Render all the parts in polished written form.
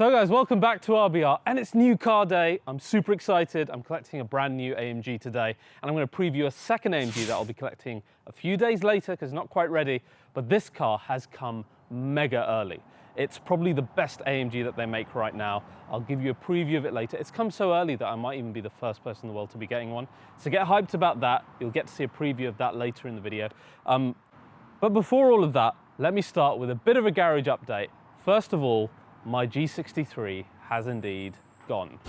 So guys, welcome back to RBR, and it's new car day. I'm super excited. I'm collecting a brand new AMG today, and I'm going to preview a second AMG that I'll be collecting a few days later because it's not quite ready, but this car has come mega early. It's probably the best AMG that they make right now. I'll give you a preview of it later. It's come so early that I might even be the first person in the world to be getting one. So get hyped about that. You'll get to see a preview of that later in the video. But before all of that, let me start with a bit of a garage update. First of all, my G63 has indeed gone.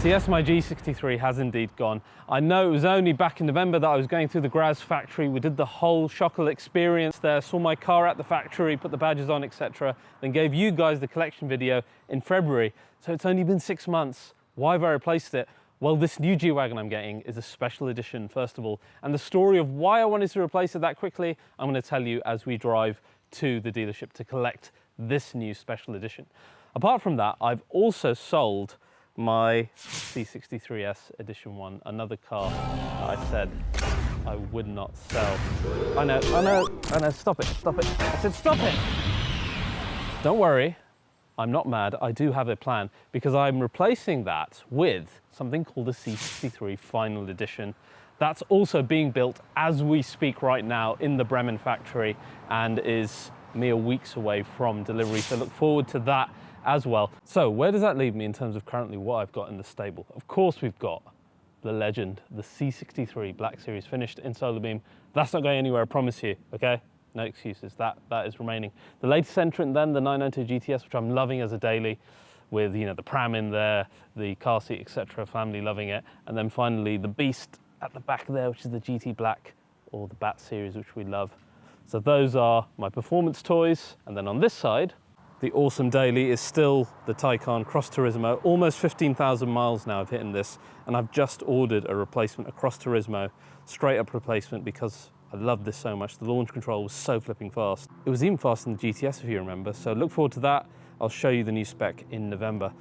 So yes, my G63 has indeed gone. I know it was only back in November that I was going through the Graz factory. We did the whole Schockel experience there, saw my car at the factory, put the badges on, etc. Then gave you guys the collection video in February. So it's only been 6 months. Why have I replaced it? Well, this new G Wagon I'm getting is a special edition, first of all. And the story of why I wanted to replace it that quickly, I'm going to tell you as we drive to the dealership to collect this new special edition. Apart from that, I've also sold my C63 S Edition one, another car that I said I would not sell. I know, stop it. I said stop it! Don't worry. I'm not mad, I do have a plan, because I'm replacing that with something called the C63 Final Edition. That's also being built as we speak right now in the Bremen factory and is mere weeks away from delivery, so look forward to that as well. So where does that leave me in terms of currently what I've got in the stable? Of course we've got the legend, the C63 Black Series finished in solar beam. That's not going anywhere, I promise you, okay? No excuses, that is remaining. The latest entrant then, the 992 GTS, which I'm loving as a daily, with the pram in there, the car seat, etc., family loving it. And then finally the beast at the back there, which is the GT Black, or the Bat series, which we love. So those are my performance toys. And then on this side, the awesome daily is still the Taycan Cross Turismo. Almost 15,000 miles now I've hit in this, and I've just ordered a replacement, a Cross Turismo, straight up replacement, because I love this so much. The launch control was so flipping fast. It was even faster than the GTS, if you remember. So look forward to that. I'll show you the new spec in November.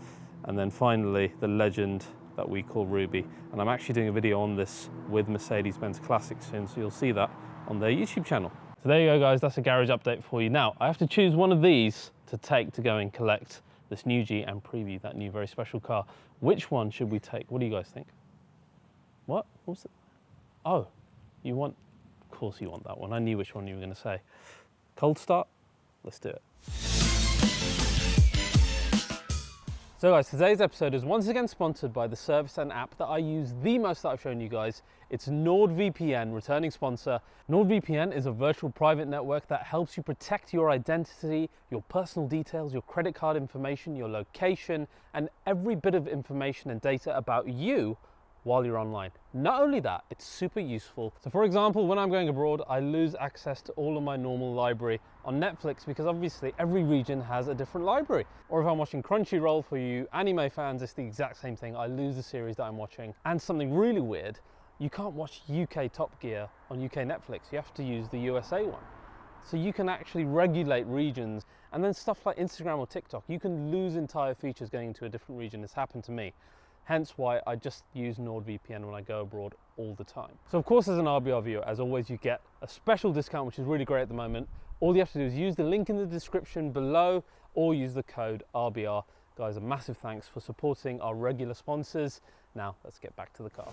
And then finally, the legend that we call Ruby. And I'm actually doing a video on this with Mercedes-Benz Classics soon, so you'll see that on their YouTube channel. So there you go, guys. That's a garage update for you. Now, I have to choose one of these to take to go and collect this new G and preview that new very special car. Which one should we take? What do you guys think? What was it? Oh, you want... Of course you want that one. I knew which one you were going to say. Cold start? Let's do it. So guys, today's episode is once again sponsored by the service and app that I use the most that I've shown you guys. It's NordVPN, returning sponsor. NordVPN is a virtual private network that helps you protect your identity, your personal details, your credit card information, your location, and every bit of information and data about you while you're online. Not only that, it's super useful. So for example, when I'm going abroad, I lose access to all of my normal library on Netflix because obviously every region has a different library. Or if I'm watching Crunchyroll, for you anime fans, it's the exact same thing. I lose the series that I'm watching. And something really weird, you can't watch UK Top Gear on UK Netflix. You have to use the USA one. So you can actually regulate regions, and then stuff like Instagram or TikTok, you can lose entire features going into a different region. It's happened to me. Hence why I just use NordVPN when I go abroad all the time. So of course, as an RBR viewer, as always, you get a special discount, which is really great at the moment. All you have to do is use the link in the description below or use the code RBR. Guys, a massive thanks for supporting our regular sponsors. Now let's get back to the car.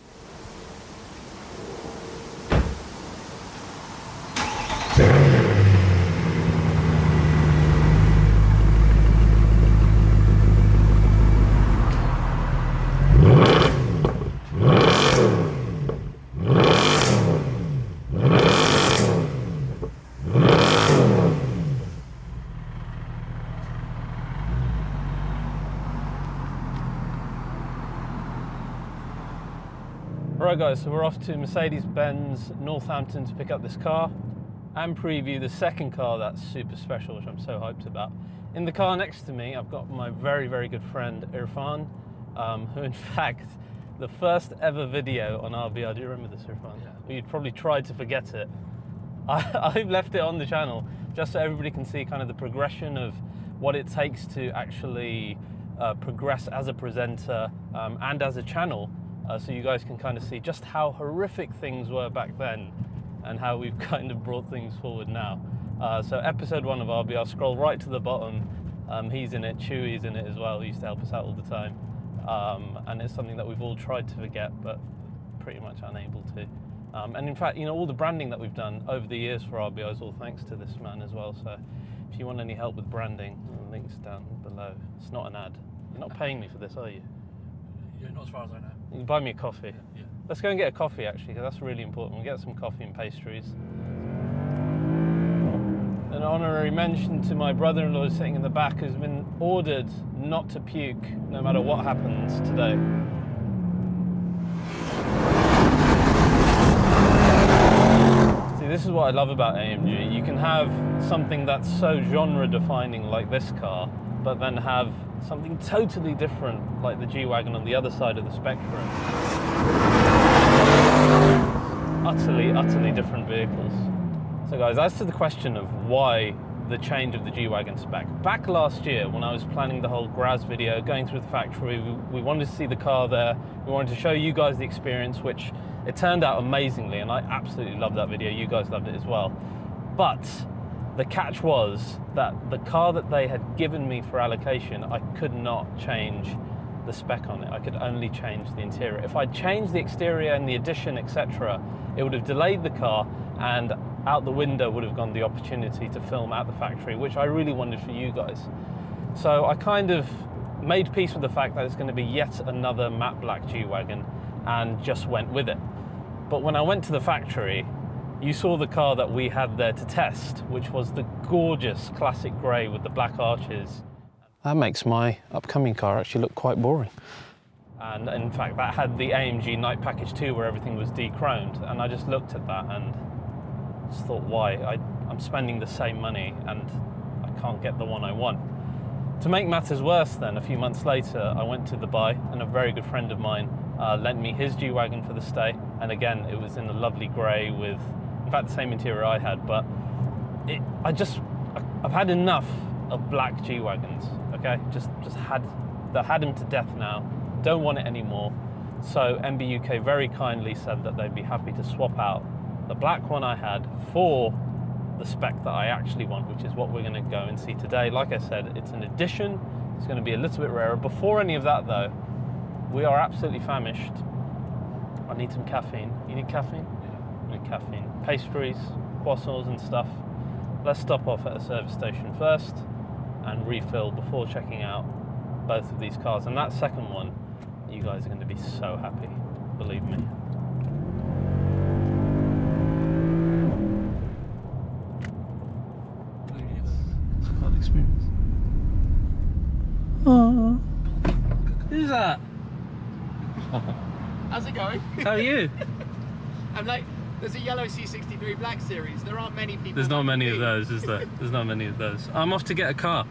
Alright guys, so we're off to Mercedes-Benz Northampton to pick up this car and preview the second car that's super special, which I'm so hyped about. In the car next to me, I've got my very, very good friend Irfan, who in fact, the first ever video on RBR, do you remember this, Irfan? Yeah. Well, you'd probably tried to forget it. I've left it on the channel just so everybody can see kind of the progression of what it takes to actually progress as a presenter and as a channel. So you guys can kind of see just how horrific things were back then and how we've kind of brought things forward now. So episode 1 of RB, I'll scroll right to the bottom. He's in it, Chewy's in it as well. He used to help us out all the time. And it's something that we've all tried to forget, but pretty much unable to. And in fact, you know, all the branding that we've done over the years for RBI is all thanks to this man as well. So if you want any help with branding, the link's down below. It's not an ad. You're not paying me for this, are you? Yeah, not as far as I know. You can buy me a coffee. Yeah. Let's go and get a coffee, actually, because that's really important. We'll get some coffee and pastries. An honorary mention to my brother-in-law sitting in the back, who's been ordered not to puke no matter what happens today. See, this is what I love about AMG. You can have something that's so genre-defining like this car, but then have something totally different like the G Wagon on the other side of the spectrum. Utterly different vehicles. So guys, as to the question of why the change of the G Wagon spec, back last year when I was planning the whole Graz video, going through the factory, we wanted to see the car there, we wanted to show you guys the experience, which it turned out amazingly, and I absolutely loved that video. You guys loved it as well. But the catch was that the car that they had given me for allocation, I could not change the spec on it. I could only change the interior. If I'd changed the exterior and the addition, etc., it would have delayed the car, and out the window would have gone the opportunity to film at the factory, which I really wanted for you guys. So I kind of made peace with the fact that it's going to be yet another matte black G Wagon, and just went with it. But when I went to the factory, you saw the car that we had there to test, which was the gorgeous classic grey with the black arches. That makes my upcoming car actually look quite boring. And in fact, that had the AMG Night Package 2 where everything was de-chromed, and I just looked at that and just thought, why? I'm spending the same money and I can't get the one I want. To make matters worse then, a few months later, I went to Dubai, and a very good friend of mine lent me his G Wagon for the stay, and again, it was in a lovely grey with, in fact, the same interior I had, but I've had enough of black G Wagons, okay? Just had them to death now, don't want it anymore. So MB UK very kindly said that they'd be happy to swap out the black one I had for the spec that I actually want, which is what we're going to go and see today. Like I said, it's an edition, it's going to be a little bit rarer. Before any of that though, we are absolutely famished. I need some caffeine. You need caffeine? Yeah. I need caffeine. Pastries, croissants and stuff. Let's stop off at a service station first and refill before checking out both of these cars. And that second one, you guys are going to be so happy, believe me. Experience. Oh, who's that? How's it going? How are you? I'm like, there's a yellow C63 Black Series. There aren't many people. There's not many of those, is there? There's not many of those. I'm off to get a car.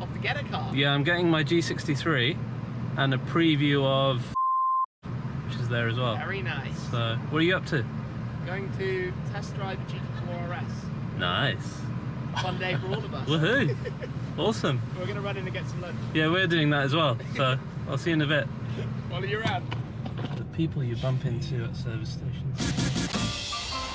Off to get a car? Yeah, I'm getting my G63 and a preview of which is there as well. Very nice. So, what are you up to? Going to test drive a GT4 RS. Nice. Fun day for all of us. Woohoo! Awesome. We're going to run in and get some lunch. Yeah, we're doing that as well. So, I'll see you in a bit. Follow you around. The people you bump into at service stations.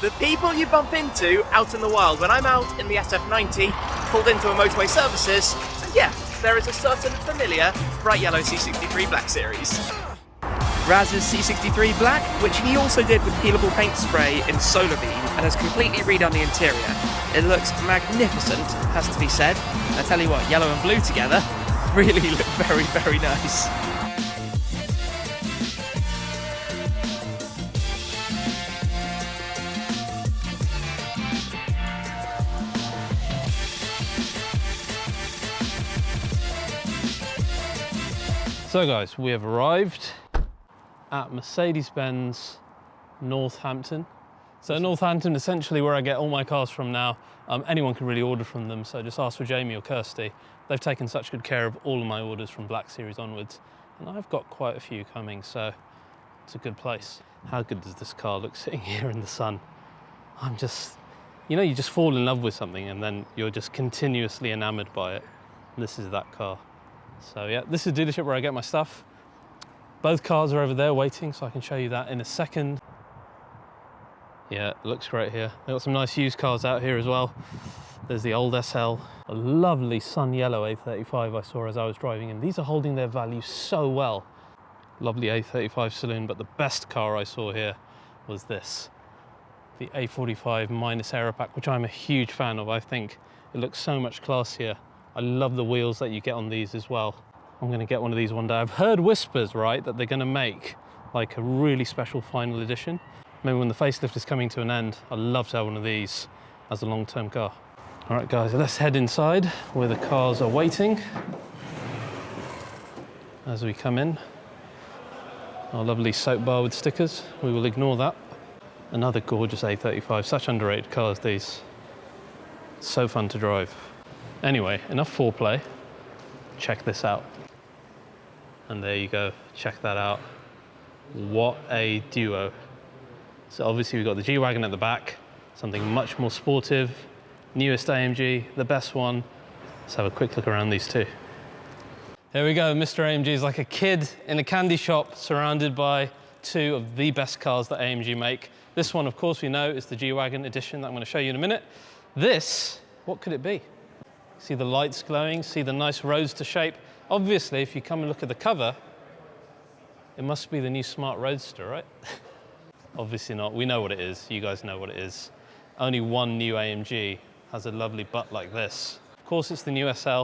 The people you bump into out in the wild. When I'm out in the SF90, pulled into a motorway services, and yeah, there is a certain familiar bright yellow C63 Black Series. Raz's C63 Black, which he also did with peelable paint spray in Solar Beam, and has completely redone the interior. It looks magnificent, has to be said. I tell you what, yellow and blue together really look very, very nice. So guys, we have arrived at Mercedes-Benz Northampton. So Northampton, essentially where I get all my cars from now. Anyone can really order from them, so just ask for Jamie or Kirsty. They've taken such good care of all of my orders from Black Series onwards, and I've got quite a few coming, so it's a good place. How good does this car look sitting here in the sun? I'm just, you know, you just fall in love with something and then you're just continuously enamored by it. And this is that car. So yeah, this is the dealership where I get my stuff. Both cars are over there waiting, so I can show you that in a second. Yeah, it looks great here. They've got some nice used cars out here as well. There's the old SL, a lovely sun yellow A35 I saw as I was driving in. These are holding their value so well. Lovely A35 saloon, but the best car I saw here was this, the A45 minus Aeropack, which I'm a huge fan of. I think it looks so much classier. I love the wheels that you get on these as well. I'm gonna get one of these one day. I've heard whispers, right, that they're gonna make like a really special final edition. Maybe when the facelift is coming to an end, I'd love to have one of these as a long-term car. All right, guys, let's head inside where the cars are waiting. As we come in, our lovely soap bar with stickers. We will ignore that. Another gorgeous A35, such underrated cars, these. So fun to drive. Anyway, enough foreplay. Check this out. And there you go, check that out. What a duo. So obviously we've got the G Wagon at the back, something much more sportive, newest AMG, the best one. Let's have a quick look around these two. Here we go, Mr. AMG is like a kid in a candy shop surrounded by two of the best cars that AMG make. This one, of course, we know is the G Wagon edition that I'm going to show you in a minute. This, what could it be? See the lights glowing, see the nice roads to shape. Obviously, if you come and look at the cover, it must be the new Smart Roadster, right? Obviously not, we know what it is, you guys know what it is. Only one new AMG has a lovely butt like this. Of course, it's the new SL.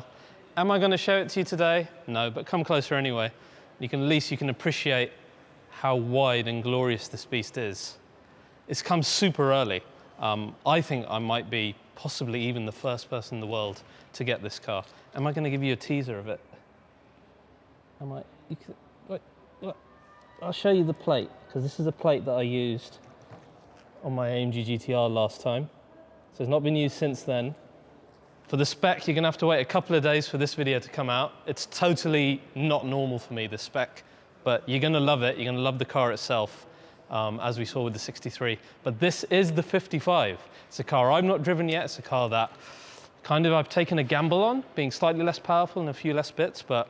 Am I going to show it to you today? No, but come closer anyway. At least you can appreciate how wide and glorious this beast is. It's come super early. I think I might be possibly even the first person in the world to get this car. Am I going to give you a teaser of it? Am I? You can, wait, look. I'll show you the plate, because this is a plate that I used on my AMG GTR last time. So it's not been used since then. For the spec, you're going to have to wait a couple of days for this video to come out. It's totally not normal for me, the spec, but you're going to love it. You're going to love the car itself, as we saw with the 63. But this is the 55. It's a car I've not driven yet. It's a car that kind of I've taken a gamble on, being slightly less powerful and a few less bits, but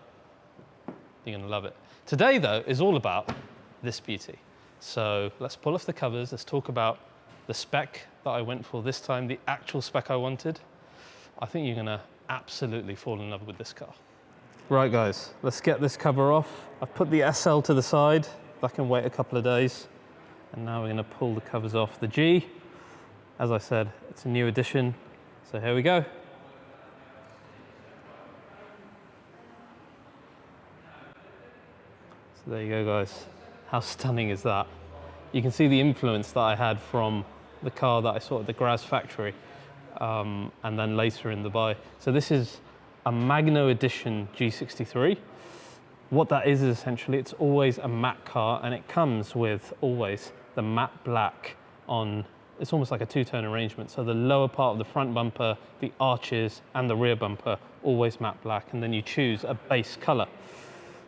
you're going to love it. Today, though, is all about this beauty. So let's pull off the covers. Let's talk about the spec that I went for this time, the actual spec I wanted. I think you're going to absolutely fall in love with this car. Right, guys, let's get this cover off. I've put the SL to the side. That can wait a couple of days. And now we're going to pull the covers off the G. As I said, it's a new edition. So here we go. So there you go, guys. How stunning is that? You can see the influence that I had from the car that I saw at the Graz factory, and then later in Dubai. So this is a Magno edition G63. What that is essentially, it's always a matte car, and it comes with always the matte black on, it's almost like a two-tone arrangement. So the lower part of the front bumper, the arches, and the rear bumper, always matte black, and then you choose a base color.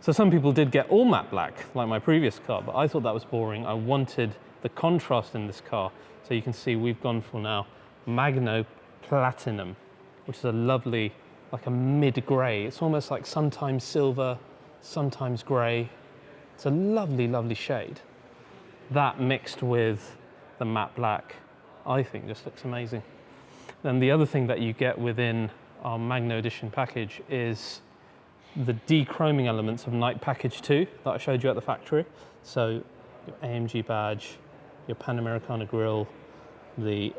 So some people did get all matte black, like my previous car, but I thought that was boring. I wanted the contrast in this car. So you can see we've gone for now Magno Platinum, which is a lovely, like a mid-gray. It's almost like sometimes silver, sometimes gray. It's a lovely, lovely shade. That mixed with the matte black, I think just looks amazing. Then the other thing that you get within our Magno Edition package is the de-chroming elements of Night Package 2 that I showed you at the factory. So your AMG badge, your Panamericana grille, the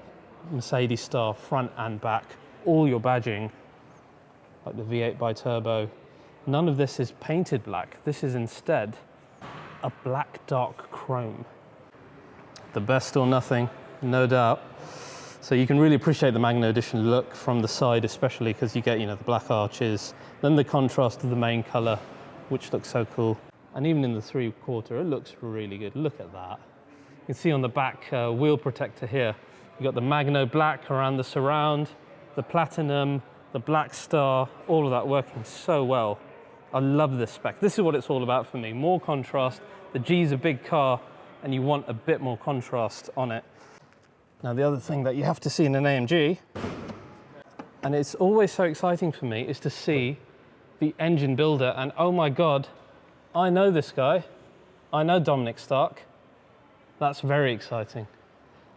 Mercedes Star front and back, all your badging, like the V8 bi-turbo. None of this is painted black. This is instead a black dark chrome. The best or nothing, no doubt. So you can really appreciate the Magno Edition look from the side, especially because you get, you know, the black arches, then the contrast of the main color, which looks so cool. And even in the 3/4, it looks really good. Look at that. You can see on the back wheel protector here, you've got the Magno black around the surround, the platinum, the black star, all of that working so well. I love this spec. This is what it's all about for me. More contrast. The G's a big car, and you want a bit more contrast on it. Now, the other thing that you have to see in an AMG, and it's always so exciting for me, is to see the engine builder. And oh my God, I know this guy. I know Dominic Stark. That's very exciting.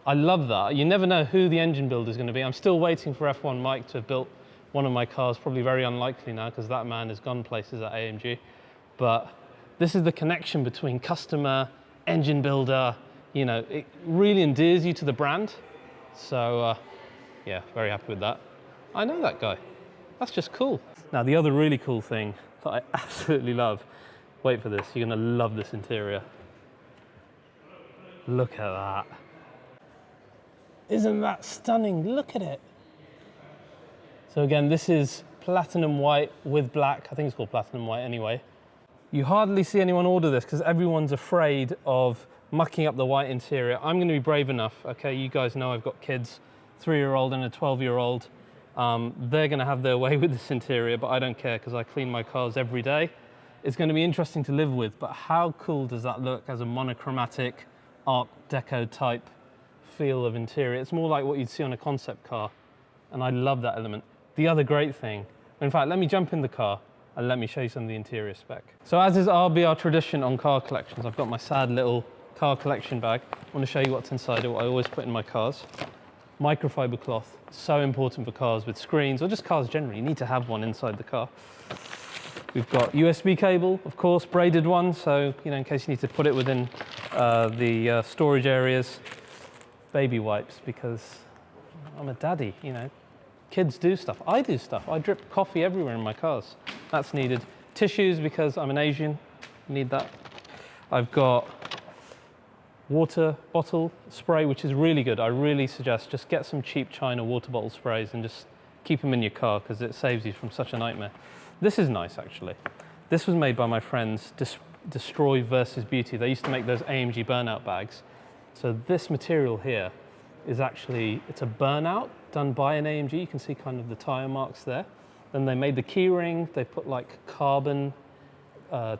I love that. You never know who the engine builder is going to be. I'm still waiting for F1 Mike to have built one of my cars, probably very unlikely now because that man has gone places at AMG. But this is the connection between customer, engine builder, you know, it really endears you to the brand. So yeah, very happy with that. I know that guy. That's just cool. Now the other really cool thing that I absolutely love, wait for this, you're gonna love this interior. Look at that. Isn't that stunning? Look at it. So again, this is platinum white with black. I think it's called platinum white anyway. You hardly see anyone order this because everyone's afraid of mucking up the white interior. I'm going to be brave enough. Okay, you guys know I've got kids, 3-year-old and a 12-year-old. They're going to have their way with this interior, but I don't care because I clean my cars every day. It's going to be interesting to live with, but how cool does that look as a monochromatic Art Deco type feel of interior? It's more like what you'd see on a concept car, and I love that element. The other great thing, in fact, let me jump in the car and let me show you some of the interior spec. So as is RBR tradition on car collections, I've got my sad little car collection bag. I want to show you what's inside it, what I always put in my cars. Microfiber cloth, so important for cars with screens, or just cars generally. You need to have one inside the car. We've got USB cable, of course, braided one, so you know, in case you need to put it within the storage areas. Baby wipes, because I'm a daddy, you know. Kids do stuff, I do stuff. I drip coffee everywhere in my cars. That's needed. Tissues, because I'm an Asian, need that. I've got water bottle spray, which is really good. I really suggest just get some cheap China water bottle sprays and just keep them in your car because it saves you from such a nightmare. This is nice, actually. This was made by my friends, Destroy versus Beauty. They used to make those AMG burnout bags. So this material here is actually, it's a burnout done by an AMG. You can see kind of the tire marks there. Then they made the key ring. They put like carbon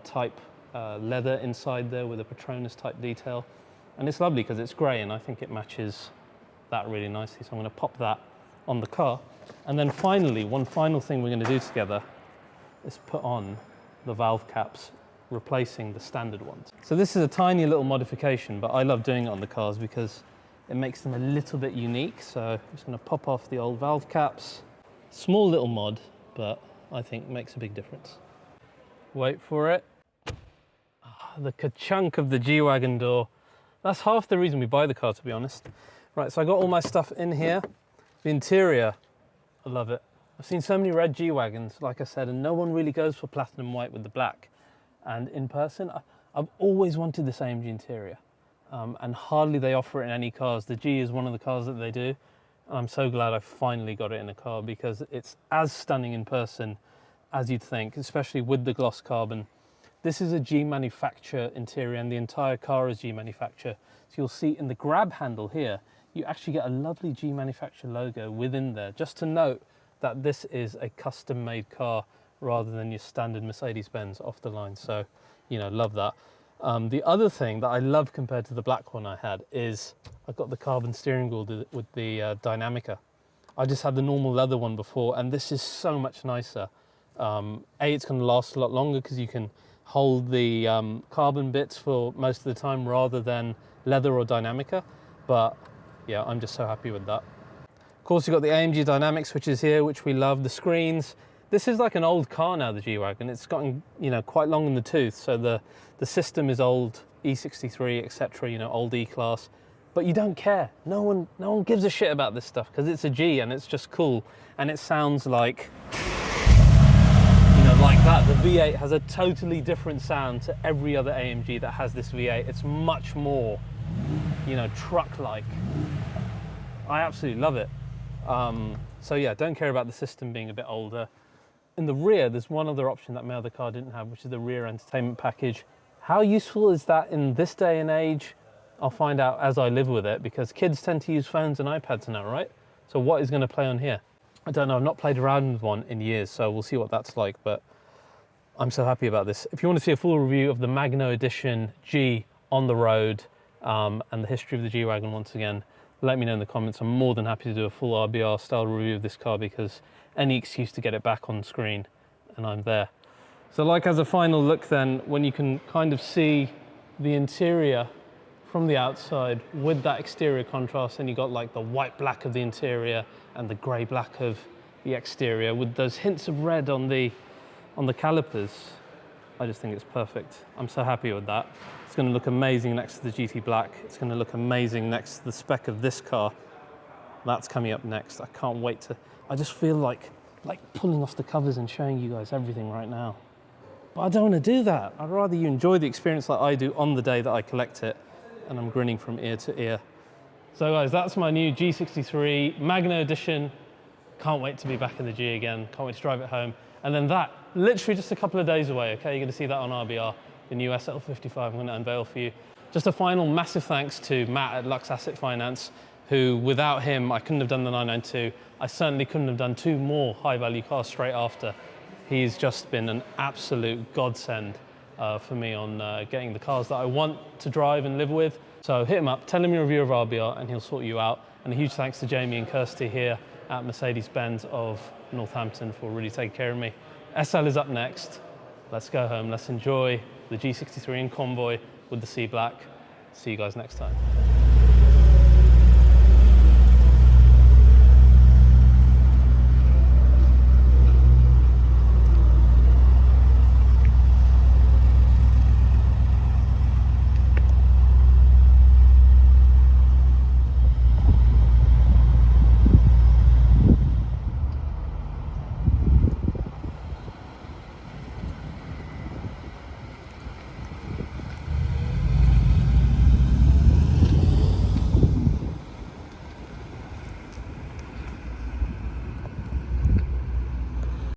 type leather inside there with a Patronus type detail. And it's lovely because it's grey and I think it matches that really nicely. So I'm going to pop that on the car. And then finally, one final thing we're going to do together is put on the valve caps, replacing the standard ones. So this is a tiny little modification, but I love doing it on the cars because it makes them a little bit unique. So I'm just going to pop off the old valve caps. Small little mod, but I think makes a big difference. Wait for it. The ka-chunk of the G Wagon door. That's half the reason we buy the car, to be honest. Right, so I got all my stuff in here. The interior, I love it. I've seen so many red G Wagons, like I said, and no one really goes for platinum white with the black. And in person, I've always wanted this AMG interior. And hardly they offer it in any cars. The G is one of the cars that they do. And I'm so glad I finally got it in a car because it's as stunning in person as you'd think, especially with the gloss carbon. This is a G manufacture interior and the entire car is G manufacture. So you'll see in the grab handle here, you actually get a lovely G manufacture logo within there, just to note that this is a custom made car rather than your standard Mercedes-Benz off the line. So, you know, love that. The other thing that I love compared to the black one I had is I've got the carbon steering wheel with the Dynamica. I just had the normal leather one before and this is so much nicer. It's going to last a lot longer because you can hold the carbon bits for most of the time rather than leather or Dynamica. But yeah, I'm just so happy with that. Of course, you've got the AMG Dynamic switches here, which we love. The screens. This is like an old car now, the G Wagon. It's gotten, you know, quite long in the tooth. So the system is old, E63, etc. You know, old E-Class. But you don't care. No one gives a shit about this stuff because it's a G and it's just cool. And it sounds like, like that. The V8 has a totally different sound to every other AMG that has this V8. It's much more, you know, truck-like. I absolutely love it. So yeah, don't care about the system being a bit older. In the rear, there's one other option that my other car didn't have, which is the rear entertainment package. How useful is that in this day and age? I'll find out as I live with it, because kids tend to use phones and iPads now, right? So what is going to play on here? I don't know, I've not played around with one in years, so we'll see what that's like, but I'm so happy about this. If you want to see a full review of the Magno Edition G on the road and the history of the G Wagon once again, let me know in the comments. I'm more than happy to do a full RBR style review of this car because any excuse to get it back on screen, and I'm there. So like as a final look then, when you can kind of see the interior from the outside with that exterior contrast, and you got like the white black of the interior and the grey black of the exterior with those hints of red on the calipers. I just think it's perfect. I'm so happy with that. It's going to look amazing next to the GT Black. It's going to look amazing next to the spec of this car. That's coming up next. I can't wait to, I just feel like pulling off the covers and showing you guys everything right now. But I don't want to do that. I'd rather you enjoy the experience like I do on the day that I collect it, and I'm grinning from ear to ear. So guys, that's my new G63 Magno Edition. Can't wait to be back in the G again. Can't wait to drive it home. And then that, literally just a couple of days away, okay? You're gonna see that on RBR, the new SL55 I'm gonna unveil for you. Just a final massive thanks to Matt at Lux Asset Finance, who without him, I couldn't have done the 992. I certainly couldn't have done 2 more high value cars straight after. He's just been an absolute godsend for me on getting the cars that I want to drive and live with. So hit him up, tell him your review of RBR and he'll sort you out. And a huge thanks to Jamie and Kirsty here at Mercedes-Benz of Northampton for really taking care of me. SL is up next. Let's go home, let's enjoy the G63 in convoy with the C Black. See you guys next time.